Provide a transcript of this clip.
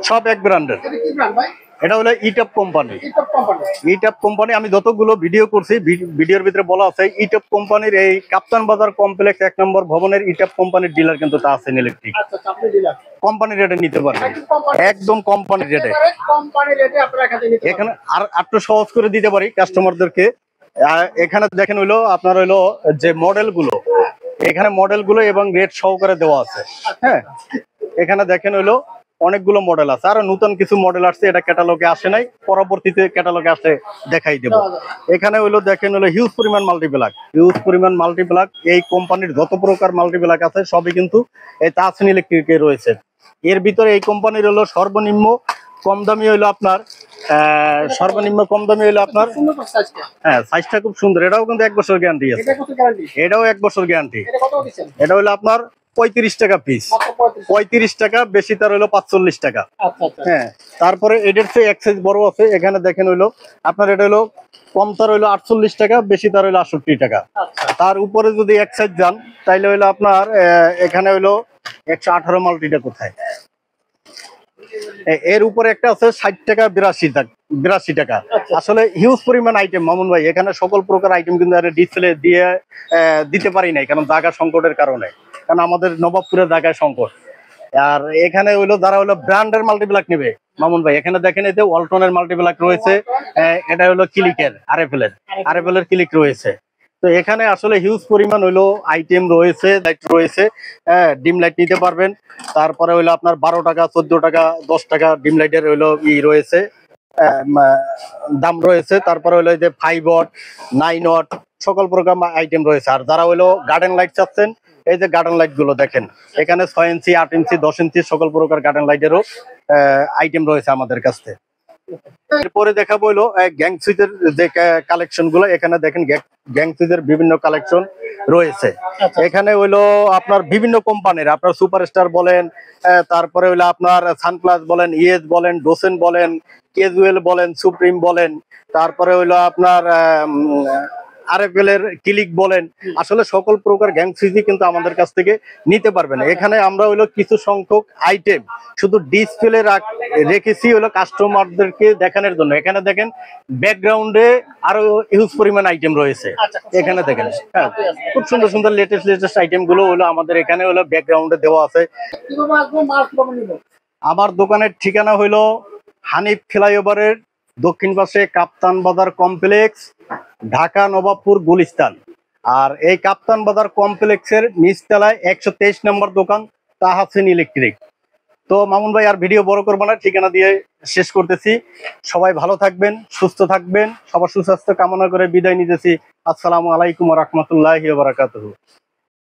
সব এক ব্র্যান্ডের। এটা হলো ইটপ কোম্পানি। ইটপ কোম্পানি আমি যতগুলো ভিডিও করছি ভিডিওর ভিতরে বলা আছে ইটপ কোম্পানির এই কাপ্তান বাজার কমপ্লেক্স 1 নম্বর ভবনের ইটপ কোম্পানির ডিলার কিন্তু তাহসিন ইলেকট্রিক। কোম্পানি রেটে নিতে পারবেন, একদম কোম্পানি রেটে। এখানে আর একটু সহজ করে দিতে পারি কাস্টমারদেরকে। এখানে দেখেন হইলো আপনার হইলো যে মডেলগুলো, এখানে মডেলগুলো এবং রেট সহকারে দেওয়া আছে। হ্যাঁ, এখানে দেখেন হইলো অনেকগুলো মডেল আছে, আর নতুন কিছু মডেল আসছে, এটা ক্যাটালগে আসে নাই, পরবর্তীতে ক্যাটালগে আসে দেখাই দেব। এখানে হইলো দেখেন হইলো হিউজ পরিমাণ মাল্টিপ্লাক, এই কোম্পানির যত প্রকার মাল্টিপ্লাক আছে সবই কিন্তু এই তাহসিন ইলেকট্রিকে রয়েছে। এর ভিতরে এই কোম্পানির হলো সর্বনিম্ন কম দামি হইলো আপনার হ্যাঁ, সাইজটা খুব সুন্দর। এটাও কিন্তু 1 বছর গ্যারান্টি আছে, এটাও 1 বছর গ্যারান্টি। এটা হলো আপনার 35 টাকা পিস, 35 টাকা, বেশি তার হইলো 45 টাকা। হ্যাঁ, তারপরে এটার চেয়ে এক সাইজ বড় আছে। এখানে দেখেন হইলো আপনার এটা হলো কম তার হইলো 48 টাকা, বেশি তার হইলো 68 টাকা। তার উপরে যদি এক সাইজ যান তাইলে হইলো আপনার এখানে হইলো 118 মাল্টিটা কোথায়, এর উপরে একটা আছে 60 টাকা 82 টাকা। আসলে হিউজ পরিমাণ আইটেম মামুন ভাই, এখানে সকল প্রকার আইটেম কিন্তু ডিসপ্লে দিয়ে দিতে পারি নাই, কারণ জায়গা সংকটের কারণে, কারণ আমাদের নবাবপুরের জায়গায় সংকট। আর এখানে হইলো যারা হইলো ব্র্যান্ডের মাল্টিপ্লাক নেবে মামুন ভাই, এখানে দেখেন এতে ওয়ালটনের মাল্টিপ্লাক রয়েছে, এটা হলো ক্লিকের আরএফএল এর ক্লিক রয়েছে। তো এখানে আসলে হিউজ পরিমাণ হইলো আইটেম রয়েছে, লাইট রয়েছে, ডিম লাইট নিতে পারবেন। তারপরে হইলো আপনার 12 টাকা 14 টাকা 10 টাকা ডিম লাইটের হইলো রয়েছে, দাম রয়েছে। তারপরে হইলো যে 5 ওয়াট 9 ওয়াট সকল প্রকার আইটেম রয়েছে। আর যারা হইলো গার্ডেন লাইট চাচ্ছেন, এই যে গার্ডেন লাইট গুলো দেখেন, এখানে 6 ইঞ্চি 8 ইঞ্চি 10 ইঞ্চি সকল প্রকার গার্ডেন লাইটেরও আইটেম রয়েছে আমাদের কাছে। এরপরে দেখাবো হইলো গ্যাং সুইচের যে কালেকশন গুলো, এখানে দেখেন গ্যাং সুইচের বিভিন্ন কালেকশন রয়েছে। এখানে হইলো আপনার বিভিন্ন কোম্পানির, আপনার সুপারস্টার বলেন, তারপরে হইলো আপনার সানপ্লাস বলেন, ইএস বলেন, ডোসেন বলেন, ক্যাজুয়াল বলেন, সুপ্রিম বলেন, তারপরে হইলো আপনার আরএফএল এর ক্লিক বলেন, আসলে সকল প্রকার গ্যাং সুইচই কিন্তু আমাদের কাছ থেকে নিতে পারবেন। এখানে আমরা হইলো কিছু সংখ্যক আইটেম শুধু ডিসপ্লে রেখেছি হলো কাস্টমারদেরকে দেখানোর জন্য। এখানে দেখেন ব্যাকগ্রাউন্ডে আরো হিউজ পরিমাণ আইটেম রয়েছে। এখানে দেখেন হ্যাঁ, খুব সুন্দর সুন্দর লেটেস্ট আইটেম গুলো হলো আমাদের এখানে হলো ব্যাকগ্রাউন্ডে দেওয়া আছে। আমার দোকানের ঠিকানা হইলো হানিফ ফ্লাইওভারের দক্ষিণ পাশে কাপ্তান বাজার কমপ্লেক্স, ঢাকা নবাবপুর গুলিস্তান। আর এই কাপ্তান বাজার কমপ্লেক্সের নিচতলায় 123 নম্বর দোকান তাহসিন ইলেকট্রিক। তো মামুন ভাই আর ভিডিও বড় করবো না, ঠিকানা দিয়ে শেষ করতেছি। সবাই ভালো থাকবেন, সুস্থ থাকবেন, সবার সুস্বাস্থ্য কামনা করে বিদায় নিতেছি। আসসালামু আলাইকুম ওয়া রাহমাতুল্লাহি ওয়া বারাকাতুহু।